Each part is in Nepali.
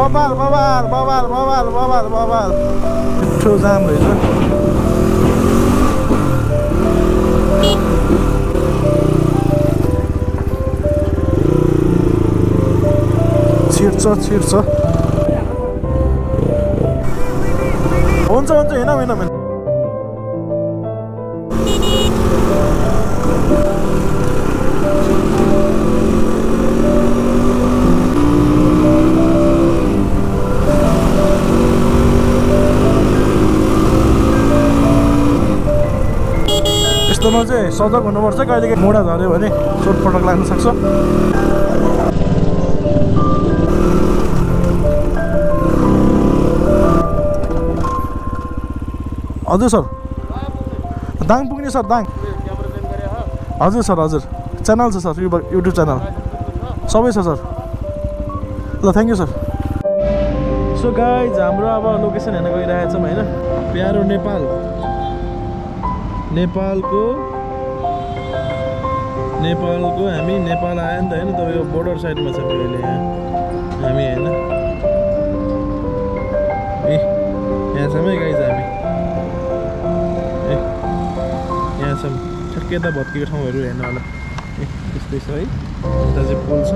बबाल बबाल बबाल बबाल बबाल बबाल मिठो जाम रहेछ छिर्छ हुन्छ हिँडौँ यस्तोमा चाहिँ सजग हुनुपर्छ कहिलेकाहीँ मोडा झऱ्यो भने चोटपटक लाग्न सक्छ हजुर सर दाङ पुग्ने सर दाङ हजुर सर हजुर च्यानल छ सर युट्युब च्यानल सबै छ सर ल thank you sir so guys हाम्रो अब लोकेसन हेर्न गइरहेछौँ होइन प्यारो नेपालको हामी नेपाल आयो नि त होइन तपाईँको बोर्डर साइडमा छ अहिले यहाँ हामी होइन यहाँ छौँ है गाइज हामी यहाँ छौँ ठ्याक्कै यता भत्किएको ठाउँहरू हेर्नु होला त्यस्तै छ है यता चाहिँ पुल छ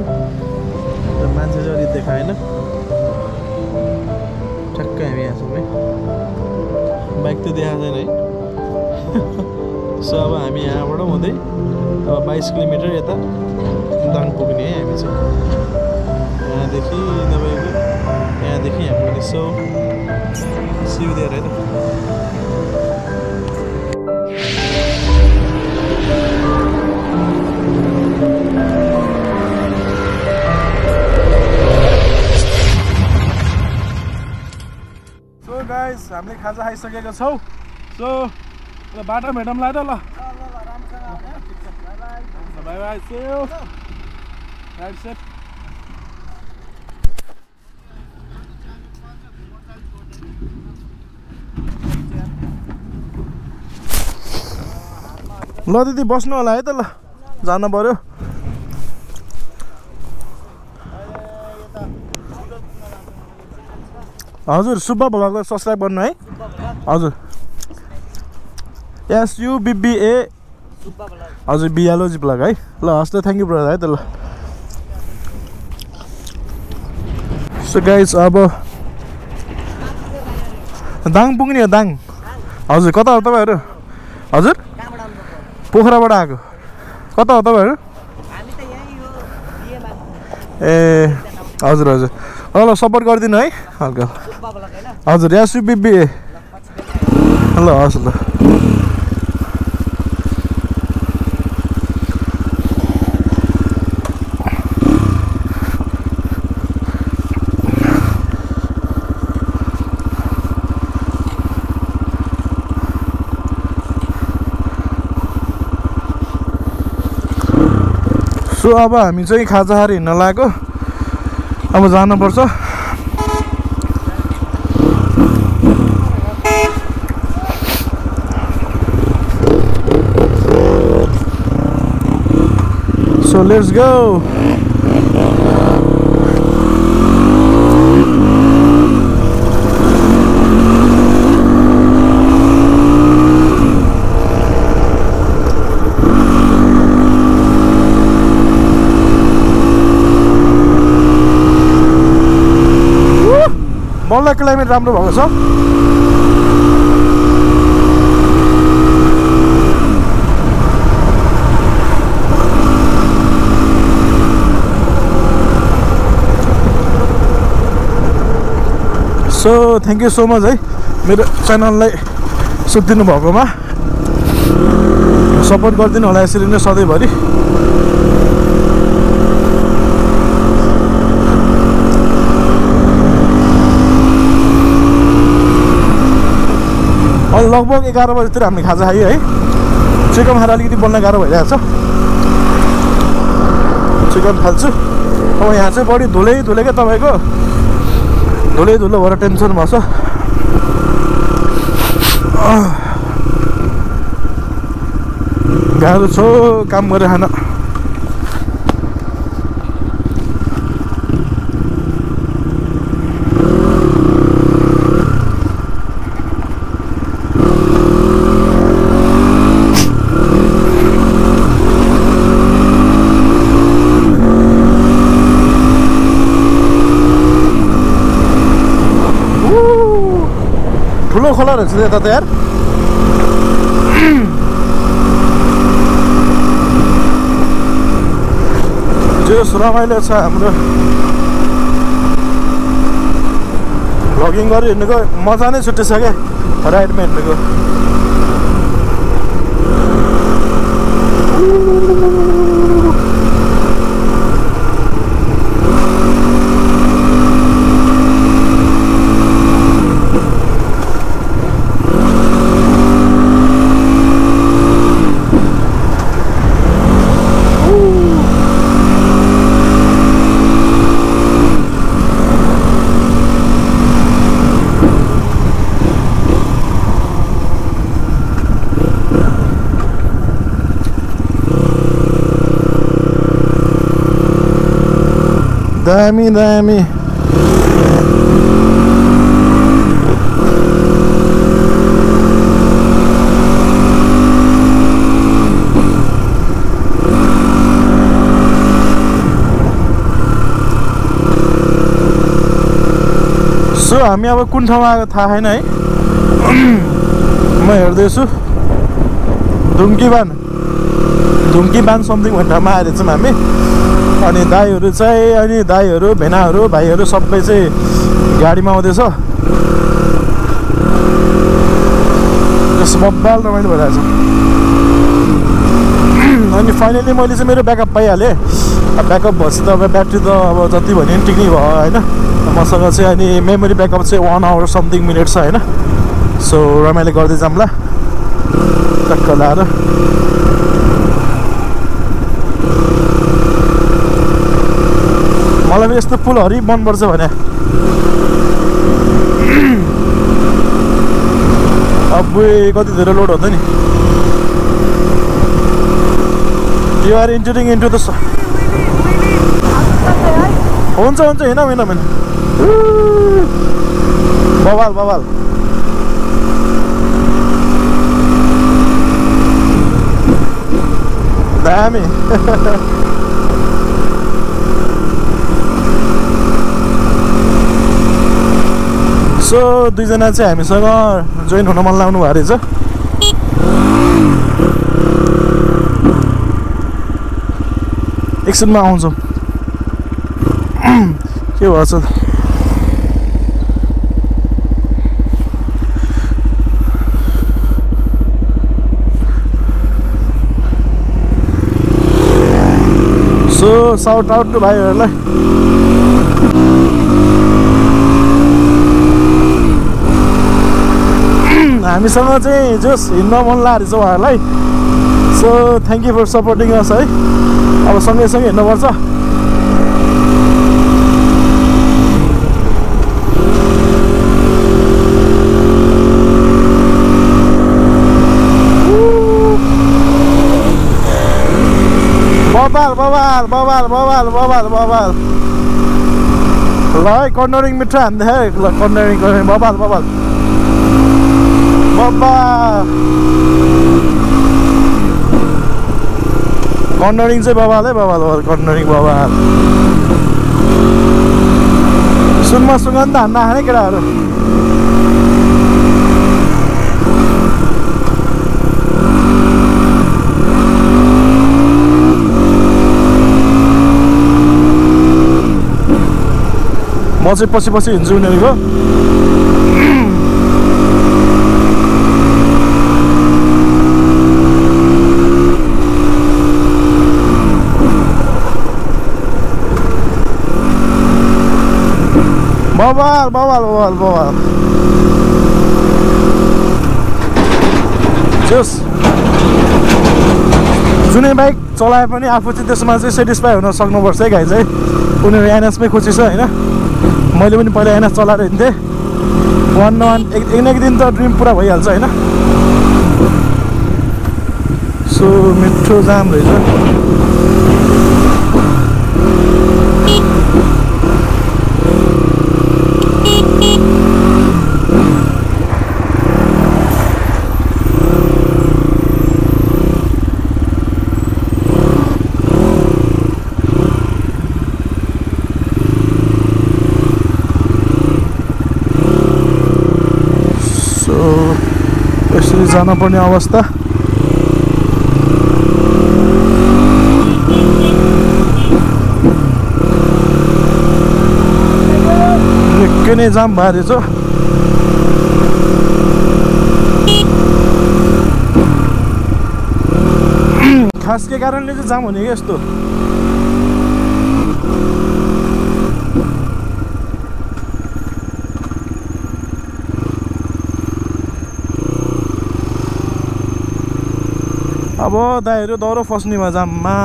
मान्छे चाहिँ अलिक देखाएन ठ्याक्कै हामी यहाँ छौँ है बाइक त देखाएको छैन है सो अब हामी यहाँबाट हुँदै अब 22 किलोमिटर यता दाङ पुग्ने है हामी चाहिँ यहाँदेखि तपाईँको यहाँदेखि यहाँ पुग्ने सो सिउदेर है त गाइस हामीले खाजा खाइसकेका छौँ सो बाटो भेटौँला त ल बाई बाई राइट सेट ल दिदी बस्नु होला है त ल जानु पर्यो हजुर सुब्बा भ्लगलाई सब्सक्राइब गर्नु है हजुर SUBBA हजुर बियालोजी भ्लग है ल हस् त थ्याङ्क यू ब्रदर है त ल सो गाइज अब दाङ पुग्ने हो दाङ हजुर कता हो तपाईँहरू हजुर पोखराबाट आएको कता हो तपाईँहरू ए हजुर हजुर ल सपोर्ट गरिदिनु है हल्का हजुर SUBBA ल हस् ल सो अब हामी चाहिँ खाजा खाएर हिँड्न लाग्यो अब जानुपर्छ सो लेट्स गो बल्ल क्लाइमेट राम्रो भएको छ so thank you so much है मेरो च्यानललाई सुधिदिनु भएकोमा सपोर्ट गरिदिनु होला यसरी नै सधैँभरि लगभग 11 बजीतिर हामीले खाजा खायो है चिकन खाएर अलिकति बोल्न गाह्रो भइरहेको छ चिकन खाल्छु अब यहाँ चाहिँ बढी धुलै क्या तपाईँको धुलै भएर टेन्सन भएछ गाह्रो छ काम गरेर खान ठुलो खोला रहेछ यता त यार जोस रमाइलो छ हाम्रो भ्लगिङ गरेर हिँड्नुको मजा नै छुट्टै छ क्या राइडमा हिँड्नुको दामी दामी सो हामी अब कुन ठाउँमा आएको थाहा छैन है म हेर्दैछु धुम्कीबान समथिङ भन्ने ठाउँमा आएर छौँ हामी अनि दाइहरू भेनाहरू भाइहरू सबै चाहिँ गाडीमा आउँदैछ जस बब्बाल रमाइलो भइरहेछ अनि फाइनली मैले चाहिँ मेरो ब्याकअप पाइहालेँ ब्याकअप भएपछि त अब ब्याट्री त अब जति भने पनि टिक्नै भयो होइन मसँग चाहिँ अनि मेमोरी ब्याकअप चाहिँ 1 आवर समथिङ मिनट छ होइन सो रमाइलो गर्दै जाऊँ ल टक्क लाएर मलाई यस्तो पुलहरु मनपर्छ भने अब कति धेरै लोड हुन्छ नि you are entering into the हुन्छ हिँडौँ बवाल दामी सो दुईजना चाहिँ हामीसँग जोइन हुन मन लाग्नु भएको रहेछ एकछिनमा आउँछौँ के भन्छ सो साउट आउट टु भाइहरूलाई हामीसँग चाहिँ जस हिँड्न मन लागेको छ उहाँहरूलाई so thank you for supporting us है अब सँगै हिँड्नुपर्छ बबाल ल है कर्नरिङ मिठो हान्दै है ल कर्नरिङ बबाल कर्नरिङ चाहिँ बबाल कर्नरिङ बबाल सुनमा सुगन्ध हान्न आने केटाहरू म चाहिँ पछि हिँड्छु उनीहरूको बवाल जोस जुनै बाइक चलाए पनि आफू चाहिँ त्यसमा चाहिँ सेटिस्फाई हुन सक्नुपर्छ है गाई चाहिँ उनीहरू एनएसमै खुसी छ होइन मैले पनि पहिला एनएस चलाएर हिँड्थेँ एक न एक दिन त ड्रिम पुरा भइहाल्छ होइन सो मिठो जाम रहेछ यसरी जानुपर्ने अवस्था। निकै नै जाम भएर रहेछ। खास के कारणले चाहिँ जाम हुने क्या यस्तो। अब दाइहरू दौरो फस्ने भयो जाममा।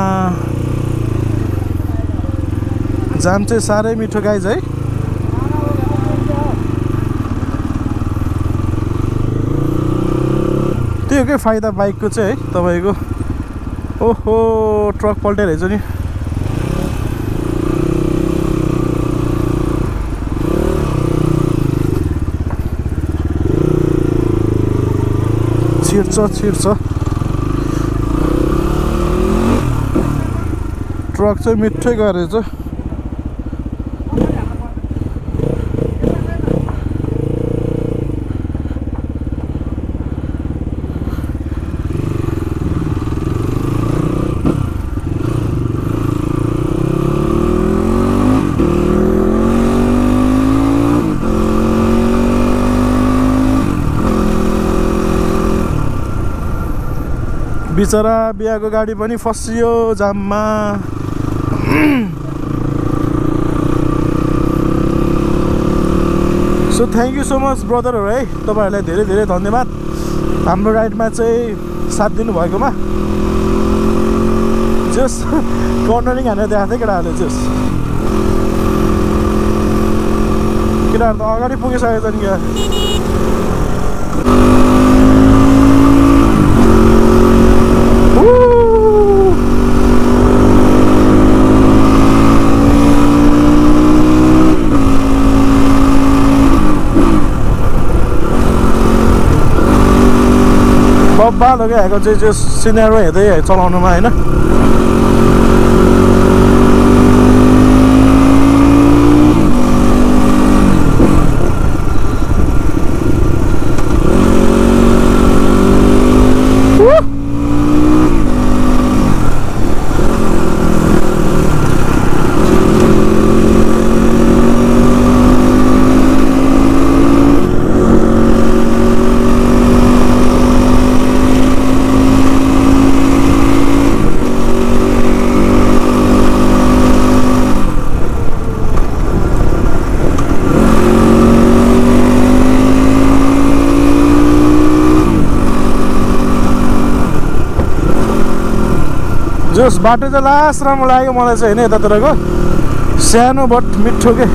जाम चाहिँ साह्रै मिठो गाइज है। त्यो के फाइदा बाइकको चाहिँ है तपाईँको। ओहो ट्रक पल्टेरहेछ नि। छिर्छ ट्रक चाहिँ मिठै गरेछ। बिचरा बिहाको गाडी पनि फसियो जाममा। So thank you so much ब्रदरहरू है, तपाईँहरूलाई धेरै धेरै धन्यवाद हाम्रो राइडमा चाहिँ साथ दिनुभएकोमा। जस कर्नरिङ हानेर देखाएको थिएँ केटाहरूले। जस केटाहरू त अगाडि पुगिसकेको छ नि क्या। बब्बाल हो क्या हेको चाहिँ त्यो सिनेरो हेर्दै चलाउनुमा होइन। जस बाटो चाहिँ लास्ट राम्रो लाग्यो मलाई चाहिँ होइन। यतातिरको सानो बट मिठो के।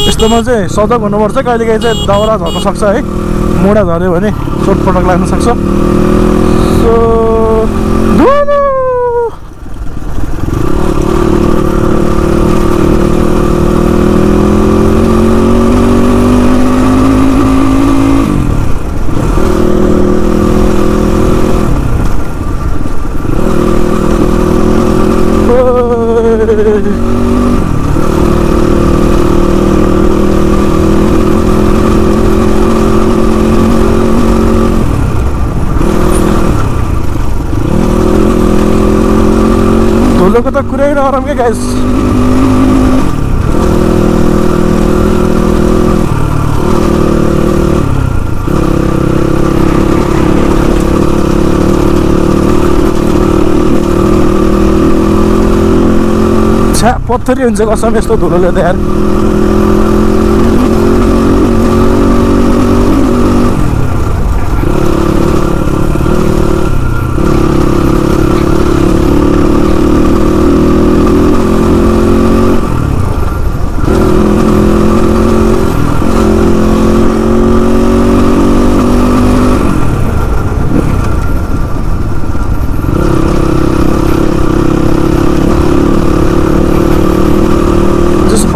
यस्तोमा चाहिँ सजग हुनुपर्छ। कहिलेकाहीँ चाहिँ दाउरा झर्न सक्छ है। मोडा झऱ्यो भने चोटपटक लाग्न सक्छ। सो धुलोको त कुरै नरम क्या गाइस। छ्या पत्थरी हुन्छ कसम यस्तो धुलोले त यार।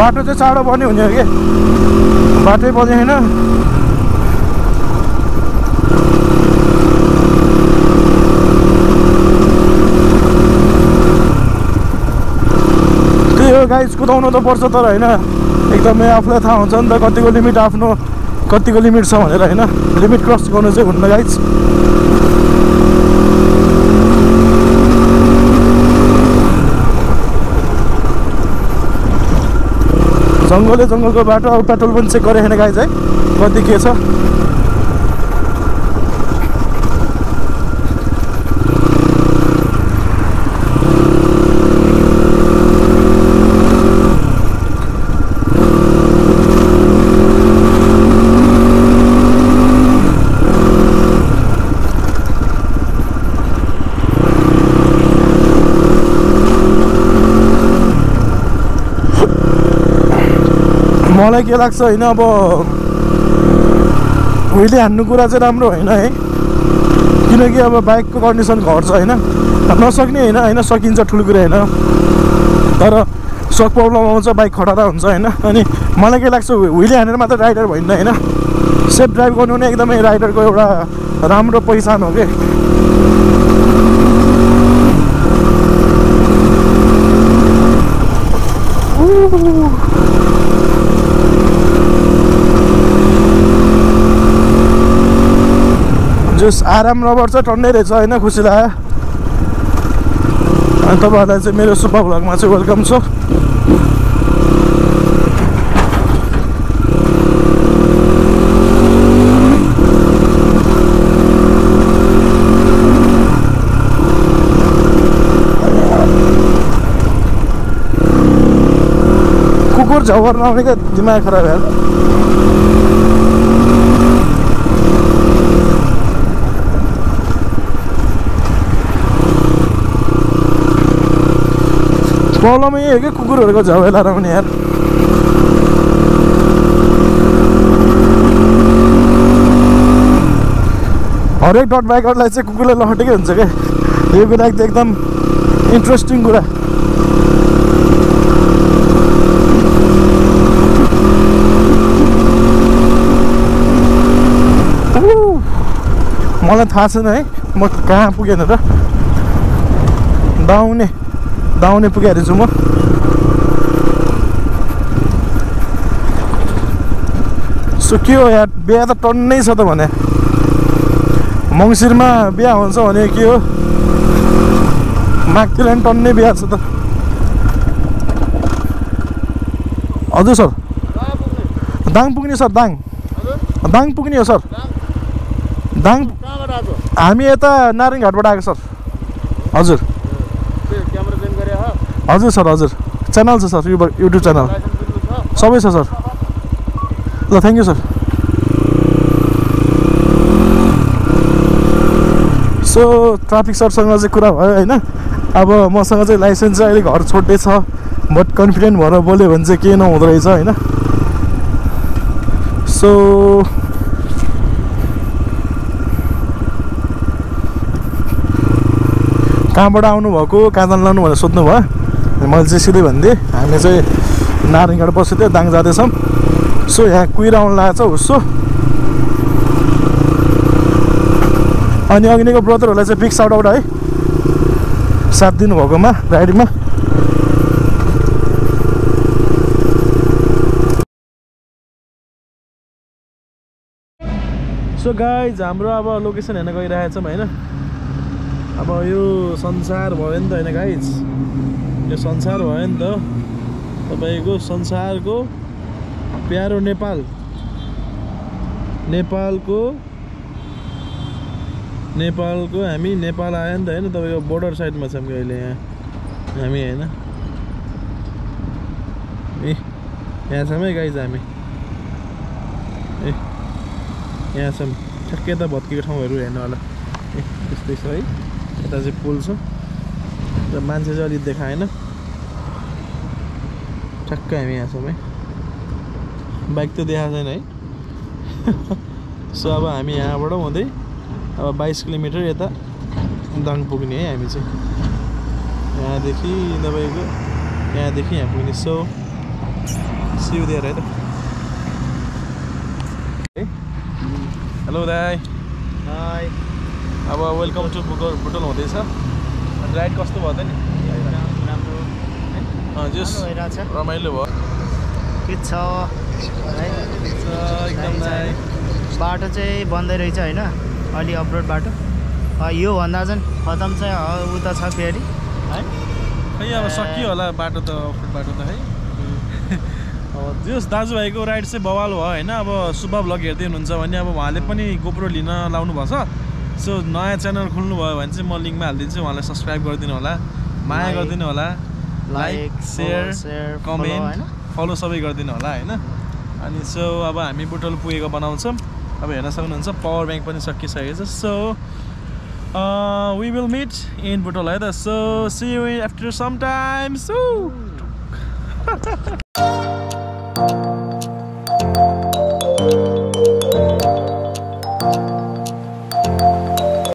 बाटो चाहिँ चाँडो पनि हुने हो कि। बाटै पनि होइन। त्यही हो गाइस, कुदाउनु त पर्छ तर होइन एकदमै आफूलाई थाहा हुन्छ नि त कतिको लिमिट आफ्नो कतिको लिमिट छ भनेर होइन। लिमिट क्रस गर्नु चाहिँ हुन्न गाइस। जङ्गलको बाटो अब पेट्रोल पनि चेक गरेँ छैन गाइस है कति के छ। मलाई के लाग्छ होइन अब व्हीली हान्नु कुरा चाहिँ राम्रो होइन है, किनकि अब बाइकको कन्डिसन घट्छ होइन। नसक्ने होइन होइन सकिन्छ, ठुलो कुरा होइन, तर सक प्रब्लम आउँछ, बाइक खटारा हुन्छ होइन। अनि मलाई के लाग्छ व्हीली हानेर मात्र राइडर भइन्न होइन, सेफ ड्राइभ गर्नु नै एकदमै राइडरको एउटा राम्रो पहिचान हो कि। जस आराम रबर चाहिँ टन्नै रहेछ होइन, खुसी लाग्यो। अनि तपाईँहरूलाई चाहिँ मेरो सुपर भ्लगमा चाहिँ वेलकम छ। कुकुर झवर नआउने क्या दिमाग खराब यार। प्रब्लम यही हो कि कुकुरहरूको झवेला आउने यार। हरेक डट बाइकरलाई चाहिँ कुकुरले लहटेकै हुन्छ क्या, यो कुरा एकदम इन्ट्रेस्टिङ कुरा। मलाई थाहा छैन है म कहाँ पुगेन र, दाउने पुगेको छु म। सो के हो यार, बिहा त टन्नै छ त भने, मङ्सिरमा बिहा हुन्छ भने के हो, मागतिर पनि टन्नै बिहा छ त। हजुर सर, दाङ पुग्ने सर, दाङ पुग्ने हो सर। दाङ हामी यता नारायणघाटबाट आएको सर। हजुर हजुर सर, हजुर च्यानल छ सर, युट्युब च्यानल सबै छ सर। ल thank you sir. So traffic सरसँग चाहिँ कुरा भयो होइन। अब मसँग चाहिँ लाइसेन्स चाहिँ अहिले घर छोड्दै छ, बट कन्फिडेन्ट भएर बोल्यो भने चाहिँ केही नहुँदो रहेछ होइन। सो कहाँबाट आउनुभएको, कहाँ जानु लानु भनेर सोध्नु भयो। मैले चाहिँ सिधै भनिदिएँ हामी चाहिँ नारायणघाट बसेको थियो, दाङ जाँदैछौँ। सो यहाँ कुहिरा आउनु लागेको छ उसो। अनि अघिको ब्रदरहरूलाई चाहिँ बिग साउट आउट है, साथ दिनुभएकोमा राइडिङमा। सो गाइज हाम्रो अब लोकेसन हेर्न गइरहेछौँ होइन। अब यो संसार भयो नि त होइन गाइज, यो संसार भयो नि त तपाईँको संसारको प्यारो नेपालको हामी नेपाल आयो नि त होइन। तपाईँको बोर्डर साइडमा छौँ कि अहिले यहाँ हामी होइन। ए यहाँ छौँ है गाइज हामी, ए यहाँ छौँ ठ्याक्कै त भत्किएको ठाउँहरू हेर्नु होला। ए त्यस्तै छ है, यता चाहिँ पुल छ र मान्छे चाहिँ अलिक देखाएन, ठ्याक्कै हामी यहाँ छौँ है। बाइक त देखाएको छैन है। सो अब हामी यहाँबाट हुँदै अब 22 किलोमिटर यता दाङ पुग्ने है हामी चाहिँ। यहाँदेखि तपाईँको यहाँदेखि यहाँ पुग्ने। सो सिउ दिएर है त। हेलो दाइ हाई अब वेलकम टु बुटोल हुँदैछ राइड कस्तो भयो त नि राम्रो जस भइरहेछ रमाइलो भयो के छ एकदम दाइ बाटो चाहिँ बन्दै रहेछ होइन अलि अफरोड बाटो यो भन्दा चाहिँ खतम चाहिँ उता छ फेरि है खै अब सकियो होला बाटो त अफरोड बाटो त है अब जस दाजुभाइको राइड चाहिँ बवाल भयो होइन अब शुभ भ्लग हेर्दै हुनुहुन्छ भने अब उहाँले पनि गोप्रो लिन लाउनु भएको छ सो नयाँ च्यानल खोल्नु भयो भने चाहिँ म लिङ्कमा हालिदिन्छु उहाँलाई सब्सक्राइब गरिदिनु होला माया गरिदिनु होला लाइक सेयर कमेन्ट फलो सबै गरिदिनु होला होइन अनि सो अब हामी बुटोल पुगेको बनाउँछौँ अब हेर्न सक्नुहुन्छ पावर ब्याङ्क पनि सकिसकेको छ so we will meet in Butwal है त so see you after some time so